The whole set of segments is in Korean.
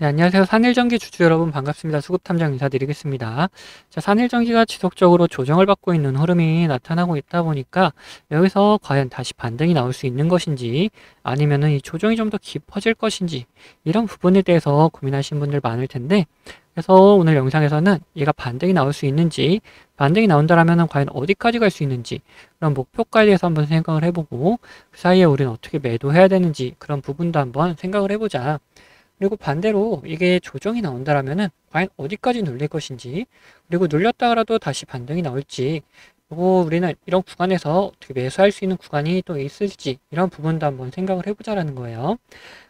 네, 안녕하세요. 산일전기 주주 여러분 반갑습니다. 수급탐정 인사드리겠습니다. 자, 산일전기가 지속적으로 조정을 받고 있는 흐름이 나타나고 있다 보니까 여기서 과연 다시 반등이 나올 수 있는 것인지 아니면은 이 조정이 좀 더 깊어질 것인지 이런 부분에 대해서 고민하시는 분들 많을 텐데 그래서 오늘 영상에서는 얘가 반등이 나올 수 있는지 반등이 나온다라면 과연 어디까지 갈 수 있는지 그런 목표가에 대해서 한번 생각을 해보고 그 사이에 우리는 어떻게 매도해야 되는지 그런 부분도 한번 생각을 해보자. 그리고 반대로 이게 조정이 나온다라면은 과연 어디까지 눌릴 것인지 그리고 눌렸다 하더라도 다시 반등이 나올지 그리고 우리는 이런 구간에서 어떻게 매수할 수 있는 구간이 또 있을지 이런 부분도 한번 생각을 해보자라는 거예요.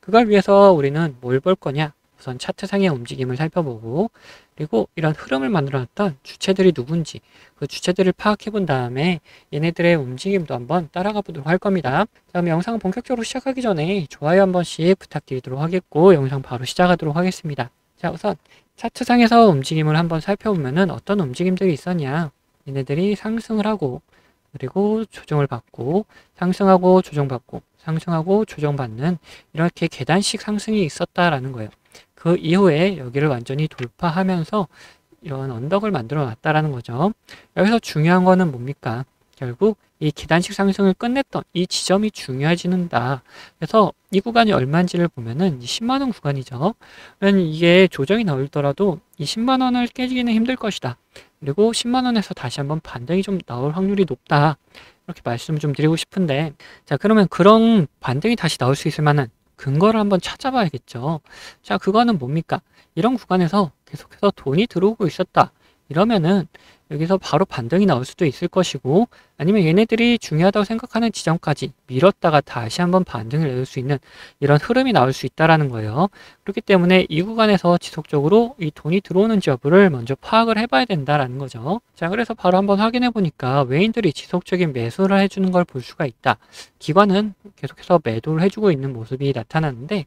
그걸 위해서 우리는 뭘 볼 거냐? 우선 차트상의 움직임을 살펴보고 그리고 이런 흐름을 만들어놨던 주체들이 누군지 그 주체들을 파악해 본 다음에 얘네들의 움직임도 한번 따라가 보도록 할 겁니다. 그럼 영상 본격적으로 시작하기 전에 좋아요 한 번씩 부탁드리도록 하겠고 영상 바로 시작하도록 하겠습니다. 자, 우선 차트상에서 움직임을 한번 살펴보면은 어떤 움직임들이 있었냐? 얘네들이 상승을 하고 그리고 조정을 받고 상승하고 조정받고 상승하고 조정받는 이렇게 계단식 상승이 있었다라는 거예요. 그 이후에 여기를 완전히 돌파하면서 이런 언덕을 만들어 놨다라는 거죠. 여기서 중요한 거는 뭡니까? 결국 이 계단식 상승을 끝냈던 이 지점이 중요해지는다. 그래서 이 구간이 얼마인지를 보면은 10만 원 구간이죠. 그러면 이게 조정이 나오더라도 이 10만 원을 깨지기는 힘들 것이다. 그리고 10만 원에서 다시 한번 반등이 좀 나올 확률이 높다. 이렇게 말씀을 좀 드리고 싶은데 자, 그러면 그런 반등이 다시 나올 수 있을 만한 근거를 한번 찾아봐야겠죠. 자, 그거는 뭡니까? 이런 구간에서 계속해서 돈이 들어오고 있었다. 이러면은 여기서 바로 반등이 나올 수도 있을 것이고 아니면 얘네들이 중요하다고 생각하는 지점까지 밀었다가 다시 한번 반등을 내줄 수 있는 이런 흐름이 나올 수 있다라는 거예요. 그렇기 때문에 이 구간에서 지속적으로 이 돈이 들어오는지 여부를 먼저 파악을 해봐야 된다라는 거죠. 자, 그래서 바로 한번 확인해 보니까 외인들이 지속적인 매수를 해주는 걸 볼 수가 있다. 기관은 계속해서 매도를 해주고 있는 모습이 나타나는데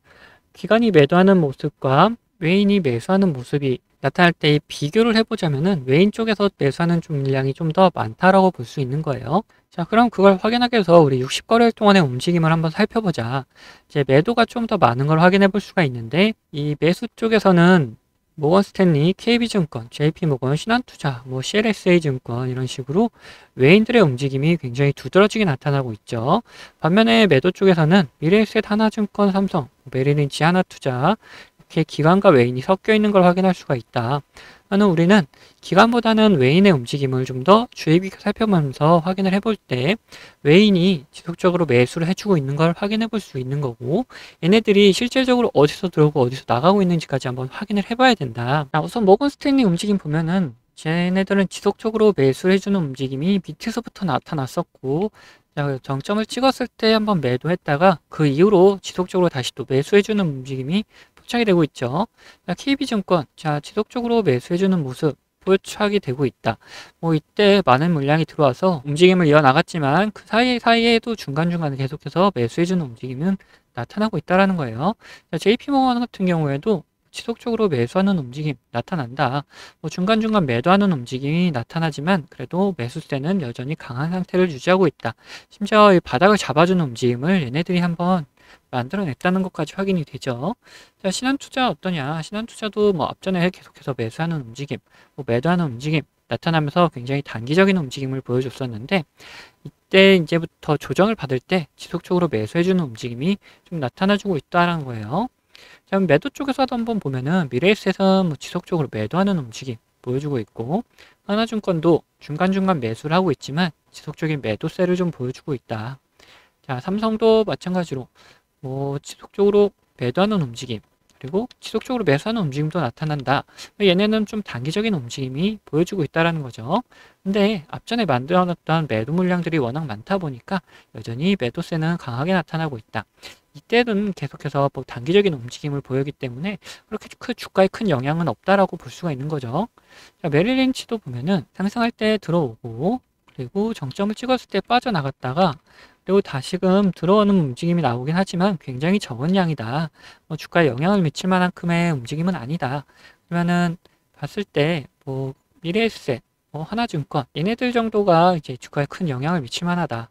기관이 매도하는 모습과 외인이 매수하는 모습이 나타날 때 비교를 해보자면은 외인 쪽에서 매수하는 물량이 좀 더 많다라고 볼 수 있는 거예요. 자, 그럼 그걸 확인하기 위해서 우리 60거래일 동안의 움직임을 한번 살펴보자. 이제 매도가 좀 더 많은 걸 확인해 볼 수가 있는데 이 매수 쪽에서는 모건스탠리, KB증권, JP모건, 신한투자, CLSA증권 이런 식으로 외인들의 움직임이 굉장히 두드러지게 나타나고 있죠. 반면에 매도 쪽에서는 미래에셋, 하나증권, 삼성, 메리린치, 하나투자 이렇게 기관과 외인이 섞여 있는 걸 확인할 수가 있다. 또는 우리는 기관보다는 외인의 움직임을 좀 더 주의 깊게 살펴보면서 확인을 해볼 때 외인이 지속적으로 매수를 해주고 있는 걸 확인해 볼 수 있는 거고 얘네들이 실질적으로 어디서 들어오고 어디서 나가고 있는지까지 한번 확인을 해봐야 된다. 자, 우선 모건 스탠리 움직임 보면은 쟤네들은 지속적으로 매수를 해주는 움직임이 밑에서부터 나타났었고 자, 정점을 찍었을 때 한번 매도했다가 그 이후로 지속적으로 다시 또 매수해주는 움직임이 포착이 되고 있죠. 자, KB증권, 자, 지속적으로 매수해주는 모습 포착이 되고 있다. 이때 많은 물량이 들어와서 움직임을 이어나갔지만 그 사이에도 중간중간에 계속해서 매수해주는 움직임은 나타나고 있다라는 거예요. 자, JP모건 같은 경우에도 지속적으로 매수하는 움직임 나타난다. 중간중간 매도하는 움직임이 나타나지만 그래도 매수세는 여전히 강한 상태를 유지하고 있다. 심지어 이 바닥을 잡아주는 움직임을 얘네들이 한번 만들어냈다는 것까지 확인이 되죠. 자, 신한투자 어떠냐? 신한투자도 앞전에 계속해서 매수하는 움직임, 매도하는 움직임 나타나면서 굉장히 단기적인 움직임을 보여줬었는데 이때 이제부터 조정을 받을 때 지속적으로 매수해주는 움직임이 좀 나타나주고 있다는 거예요. 자, 매도 쪽에서도 한번 보면은 미래에셋은 지속적으로 매도하는 움직임 보여주고 있고 하나증권도 중간중간 매수를 하고 있지만 지속적인 매도세를 좀 보여주고 있다. 자, 삼성도 마찬가지로 지속적으로 매도하는 움직임 그리고 지속적으로 매수하는 움직임도 나타난다. 얘네는 좀 단기적인 움직임이 보여주고 있다는 거죠. 근데 앞전에 만들어놨던 매도 물량들이 워낙 많다 보니까 여전히 매도세는 강하게 나타나고 있다. 이때는 계속해서 단기적인 움직임을 보이기 때문에 그렇게 주가에 큰 영향은 없다라고 볼 수가 있는 거죠. 자, 메릴린치도 보면은 상승할 때 들어오고 그리고 정점을 찍었을 때 빠져나갔다가 그리고 다시금 들어오는 움직임이 나오긴 하지만 굉장히 적은 양이다. 주가에 영향을 미칠 만큼의 움직임은 아니다. 그러면은 봤을 때 미래에셋, 하나증권 얘네들 정도가 이제 주가에 큰 영향을 미칠 만하다.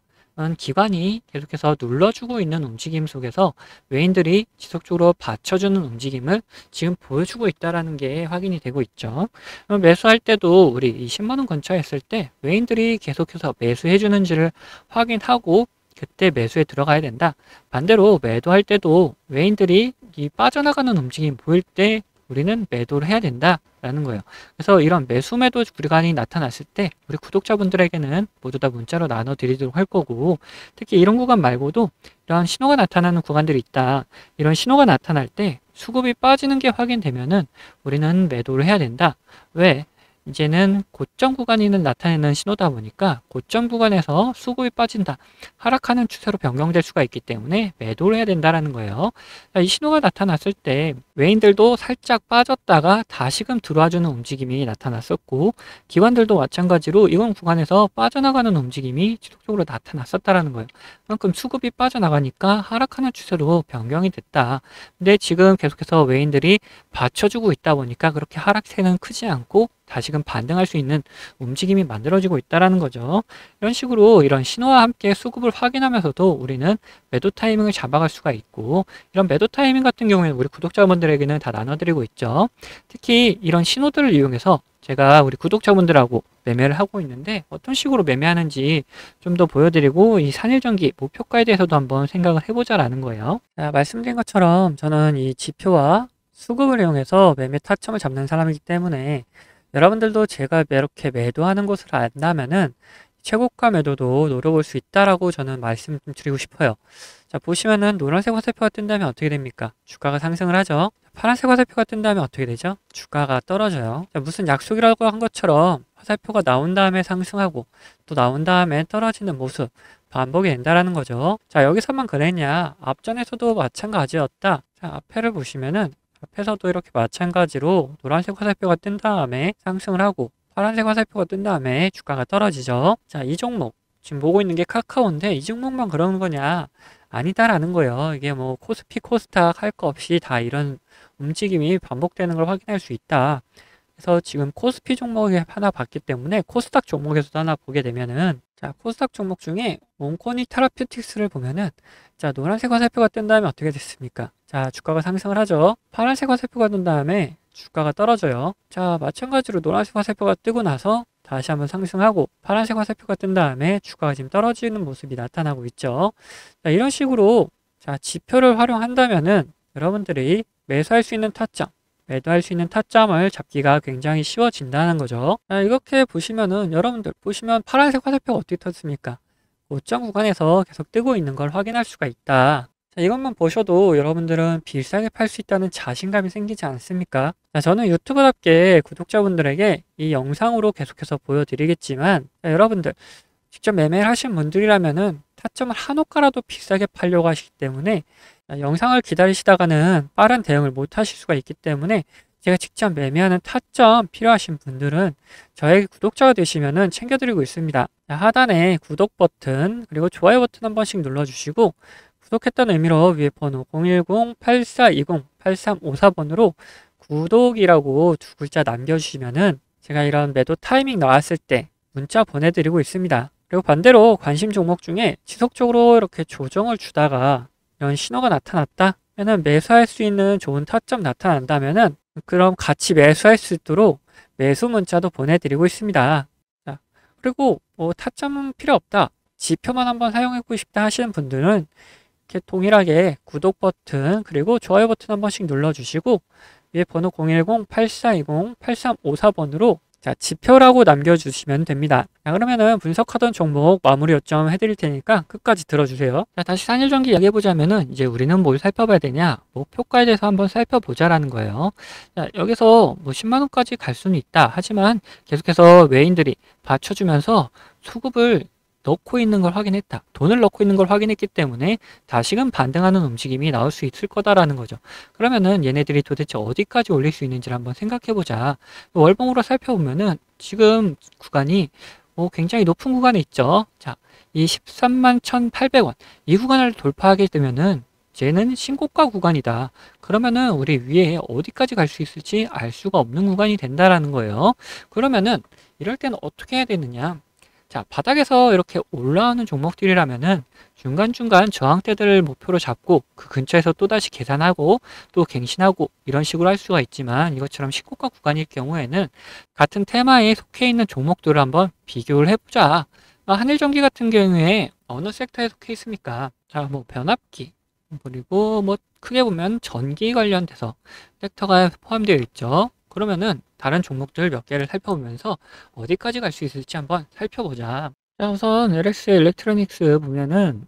기관이 계속해서 눌러주고 있는 움직임 속에서 외인들이 지속적으로 받쳐주는 움직임을 지금 보여주고 있다는 게 확인이 되고 있죠. 매수할 때도 우리 이 10만 원 근처에 했을 때 외인들이 계속해서 매수해 주는지를 확인하고 그때 매수에 들어가야 된다. 반대로 매도할 때도 외인들이 이 빠져나가는 움직임 보일 때 우리는 매도를 해야 된다라는 거예요. 그래서 이런 매수 매도 구간이 나타났을 때 우리 구독자분들에게는 모두 다 문자로 나눠 드리도록 할 거고, 특히 이런 구간 말고도 이런 신호가 나타나는 구간들이 있다. 이런 신호가 나타날 때 수급이 빠지는 게 확인되면은 우리는 매도를 해야 된다. 왜? 이제는 고점 구간이 나타내는 신호다 보니까 고점 구간에서 수급이 빠진다. 하락하는 추세로 변경될 수가 있기 때문에 매도를 해야 된다는 거예요. 이 신호가 나타났을 때 외인들도 살짝 빠졌다가 다시금 들어와주는 움직임이 나타났었고, 기관들도 마찬가지로 이건 구간에서 빠져나가는 움직임이 지속적으로 나타났었다는 거예요. 그만큼 수급이 빠져나가니까 하락하는 추세로 변경이 됐다. 근데 지금 계속해서 외인들이 받쳐주고 있다 보니까 그렇게 하락세는 크지 않고 다시금 반등할 수 있는 움직임이 만들어지고 있다는 거죠. 이런 식으로 이런 신호와 함께 수급을 확인하면서도 우리는 매도 타이밍을 잡아갈 수가 있고, 이런 매도 타이밍 같은 경우에는 우리 구독자분들에게는 다 나눠드리고 있죠. 특히 이런 신호들을 이용해서 제가 우리 구독자분들하고 매매를 하고 있는데 어떤 식으로 매매하는지 좀 더 보여드리고, 이 산일전기 목표가에 대해서도 한번 생각을 해보자라는 거예요. 자, 말씀드린 것처럼 저는 이 지표와 수급을 이용해서 매매 타점을 잡는 사람이기 때문에 여러분들도 제가 이렇게 매도하는 것을 안다면은 최고가 매도도 노려볼 수 있다라고 저는 말씀 좀 드리고 싶어요. 자, 보시면은 노란색 화살표가 뜬다면 어떻게 됩니까? 주가가 상승을 하죠. 파란색 화살표가 뜬다면 어떻게 되죠? 주가가 떨어져요. 자, 무슨 약속이라고 한 것처럼 화살표가 나온 다음에 상승하고 또 나온 다음에 떨어지는 모습 반복이 된다라는 거죠. 자, 여기서만 그랬냐? 앞전에서도 마찬가지였다. 자, 앞에를 보시면은 앞에서도 이렇게 마찬가지로 노란색 화살표가 뜬 다음에 상승을 하고 파란색 화살표가 뜬 다음에 주가가 떨어지죠. 자, 이 종목 지금 보고 있는 게 카카오인데 이 종목만 그러는 거냐? 아니다라는 거예요. 이게 뭐 코스피, 코스닥 할 거 없이 다 이런 움직임이 반복되는 걸 확인할 수 있다. 그래서 지금 코스피 종목에 하나 봤기 때문에 코스닥 종목에서도 하나 보게 되면은, 자, 코스닥 종목 중에 몽코니 테라퓨틱스를 보면은, 자, 노란색 화살표가 뜬 다음에 어떻게 됐습니까? 자, 주가가 상승을 하죠. 파란색 화살표가 뜬 다음에 주가가 떨어져요. 자, 마찬가지로 노란색 화살표가 뜨고 나서 다시 한번 상승하고 파란색 화살표가 뜬 다음에 주가가 지금 떨어지는 모습이 나타나고 있죠. 자, 이런 식으로 자, 지표를 활용한다면은 여러분들이 매수할 수 있는 타점, 매도할 수 있는 타점을 잡기가 굉장히 쉬워진다는 거죠. 자, 이렇게 보시면은 여러분들 보시면 파란색 화살표가 어떻게 떴습니까? 고점 구간에서 계속 뜨고 있는 걸 확인할 수가 있다. 자, 이것만 보셔도 여러분들은 비싸게 팔 수 있다는 자신감이 생기지 않습니까? 자, 저는 유튜브답게 구독자분들에게 이 영상으로 계속해서 보여드리겠지만, 자, 여러분들 직접 매매를 하신 분들이라면은 타점을 한호가라도 비싸게 팔려고 하시기 때문에 영상을 기다리시다가는 빠른 대응을 못 하실 수가 있기 때문에 제가 직접 매매하는 타점 필요하신 분들은 저에게 구독자가 되시면은 챙겨드리고 있습니다. 자, 하단에 구독 버튼 그리고 좋아요 버튼 한 번씩 눌러주시고 구독했다는 의미로 위에 번호 010-8420-8354번으로 구독이라고 두 글자 남겨주시면은 제가 이런 매도 타이밍 나왔을 때 문자 보내드리고 있습니다. 그리고 반대로 관심 종목 중에 지속적으로 이렇게 조정을 주다가 이런 신호가 나타났다 면은 매수할 수 있는 좋은 타점 나타난다면은 그럼 같이 매수할 수 있도록 매수 문자도 보내드리고 있습니다. 자, 그리고 뭐 타점은 필요 없다, 지표만 한번 사용하고 싶다 하시는 분들은 이렇게 동일하게 구독 버튼 그리고 좋아요 버튼 한 번씩 눌러주시고 위에 번호 010-8420-8354번으로 자, 지표라고 남겨주시면 됩니다. 자, 그러면은 분석하던 종목 마무리 요점 해드릴 테니까 끝까지 들어주세요. 자, 다시 산일전기 이야기해보자면은 이제 우리는 뭘 살펴봐야 되냐? 목표가에 대해서 한번 살펴보자라는 거예요. 자, 여기서 뭐 10만원까지 갈 수는 있다. 하지만 계속해서 외인들이 받쳐주면서 수급을 넣고 있는 걸 확인했다. 돈을 넣고 있는 걸 확인했기 때문에 다시금 반등하는 움직임이 나올 수 있을 거다라는 거죠. 그러면은 얘네들이 도대체 어디까지 올릴 수 있는지를 한번 생각해보자. 월봉으로 살펴보면은 지금 구간이 굉장히 높은 구간에 있죠. 자, 이 13만 1,800원 이 구간을 돌파하게 되면은 쟤는 신고가 구간이다. 그러면은 우리 위에 어디까지 갈 수 있을지 알 수가 없는 구간이 된다라는 거예요. 그러면은 이럴 때는 어떻게 해야 되느냐? 자, 바닥에서 이렇게 올라오는 종목들이라면은 중간중간 저항대들을 목표로 잡고 그 근처에서 또다시 계산하고 또 갱신하고 이런 식으로 할 수가 있지만, 이것처럼 시고가 구간일 경우에는 같은 테마에 속해 있는 종목들을 한번 비교를 해보자. 한일전기 같은 경우에 어느 섹터에 속해 있습니까? 자, 뭐 변압기, 그리고 뭐 크게 보면 전기 관련돼서 섹터가 포함되어 있죠. 그러면은 다른 종목들 몇 개를 살펴보면서 어디까지 갈 수 있을지 한번 살펴보자. 자, 우선 LS 일렉트로닉스 보면은,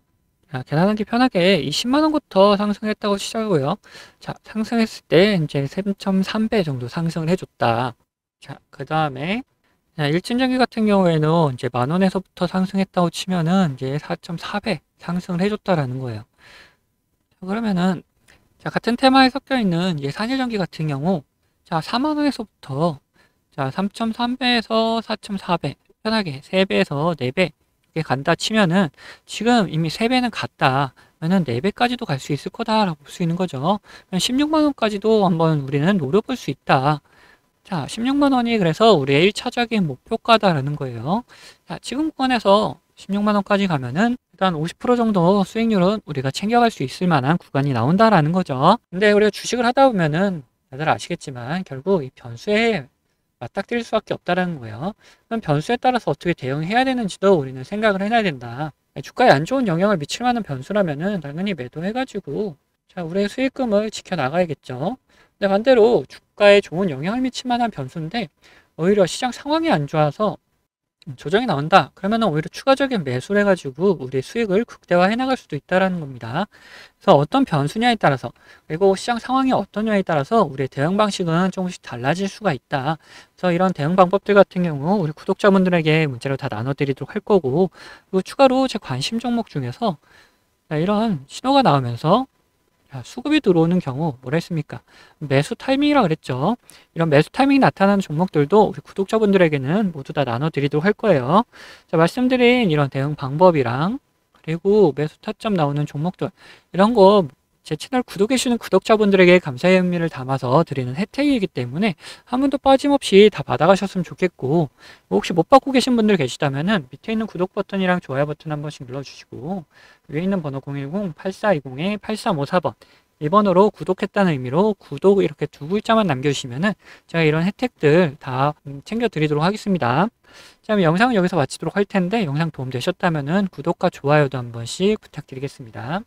자, 계산하기 편하게 이 10만 원부터 상승했다고 시작하고요. 자, 상승했을 때 이제 3.3배 정도 상승을 해줬다. 자, 그 다음에 일진전기 같은 경우에는 이제 만 원에서부터 상승했다고 치면은 이제 4.4배 상승을 해줬다라는 거예요. 자, 그러면은 자, 같은 테마에 섞여 있는 이제 산일전기 같은 경우, 자, 4만 원에서부터 자, 3.3배에서 4.4배, 편하게 3배에서 4배 이렇게 간다 치면은 지금 이미 3배는 갔다. 그러면 4배까지도 갈 수 있을 거다라고 볼 수 있는 거죠. 16만 원까지도 한번 우리는 노려볼 수 있다. 자, 16만 원이 그래서 우리의 1차적인 목표가다라는 거예요. 자, 지금 구간에서 16만 원까지 가면은 일단 50% 정도 수익률은 우리가 챙겨갈 수 있을 만한 구간이 나온다라는 거죠. 근데 우리가 주식을 하다 보면은 다들 아시겠지만 결국 이 변수에 맞닥뜨릴 수밖에 없다라는 거예요. 그럼 변수에 따라서 어떻게 대응해야 되는지도 우리는 생각을 해놔야 된다. 주가에 안 좋은 영향을 미칠 만한 변수라면은 당연히 매도해가지고 자, 우리의 수익금을 지켜나가야겠죠. 근데 반대로 주가에 좋은 영향을 미칠 만한 변수인데 오히려 시장 상황이 안 좋아서 조정이 나온다. 그러면 오히려 추가적인 매수를 해가지고 우리 수익을 극대화해 나갈 수도 있다라는 겁니다. 그래서 어떤 변수냐에 따라서, 그리고 시장 상황이 어떠냐에 따라서 우리의 대응 방식은 조금씩 달라질 수가 있다. 그래서 이런 대응 방법들 같은 경우 우리 구독자분들에게 문자로 다 나눠드리도록 할 거고, 그리고 추가로 제 관심 종목 중에서 이런 신호가 나오면서 수급이 들어오는 경우 뭐라 했습니까? 매수 타이밍이라 그랬죠. 이런 매수 타이밍이 나타나는 종목들도 우리 구독자분들에게는 모두 다 나눠드리도록 할 거예요. 자, 말씀드린 이런 대응 방법이랑 그리고 매수 타점 나오는 종목들, 이런 거 제 채널 구독해 주시는 구독자분들에게 감사의 의미를 담아서 드리는 혜택이기 때문에 한 번도 빠짐없이 다 받아가셨으면 좋겠고, 혹시 못 받고 계신 분들 계시다면은 밑에 있는 구독 버튼이랑 좋아요 버튼 한 번씩 눌러주시고, 위에 있는 번호 010-8420-8354번 이 번호로 구독했다는 의미로 구독 이렇게 두 글자만 남겨주시면은 제가 이런 혜택들 다 챙겨 드리도록 하겠습니다. 자, 그럼 영상은 여기서 마치도록 할 텐데, 영상 도움 되셨다면은 구독과 좋아요도 한 번씩 부탁드리겠습니다.